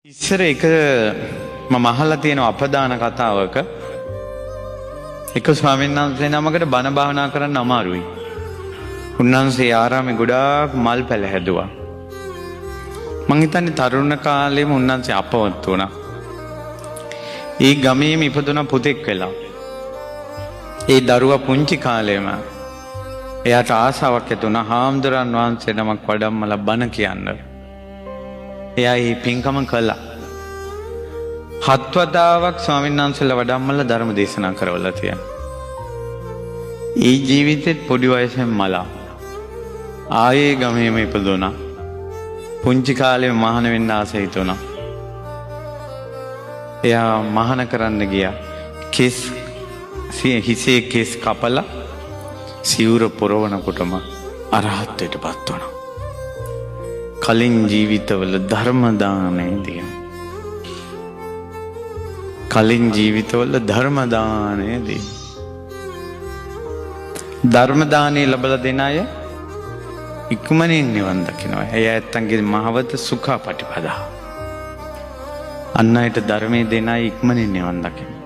ඉස්සර එක මම අහලා තියෙන අපදාන කතාවක එක ස්වාමීන් වහන්සේ නමකට බණ භාවනා කරන්න අමාරුයි. උන්වහන්සේ ආරාමේ ගොඩාක් මල් පැල හැදුවා. මං හිතන්නේ තරුණ කාලේම උන්වහන්සේ අපවත් වුණා. ඒ ගමේම ඉපදුන පුතෙක් වෙලා. ඒ දරුවා පුංචි කාලේම එයාට ආසාවක් ඇති වුණා හාමුදුරන් වහන්සේ නමක් වඩම්මලා බණ කියන්න. එයා මේ පින්කම කළා. 7 වතාවක් ස්වාමීන් වහන්සේලා වඩම්මලා ධර්ම දේශනා කරවලා තියෙනවා. ඒ ජීවිතෙත් පොඩි වයසෙන් මලා ආයේ ගමේම ඉපදුණා. පුංචි කාලේ මහාන වෙන්න ආස හිතුණා. එයා මහාන කරන්න ගියා. හිසේ කෙස් කපලා සිවුර පොරවනකොටම අරහත්ත්වයටපත් වුණා. කලින් ජීවිතවල ධර්ම දානය දීලා. කලින් ජීවිතවල ධර්ම දානය දීලා. ධර්ම දානය ලැබලා දෙන අය ඉක්මනින් නිවන් දකිනවා. එය ඇත්තන්ගේ මහවත සුඛාපටිපදා. අන් අයට ධර්මයේ දෙන අය ඉක්මනින් නිවන් දකිනවා.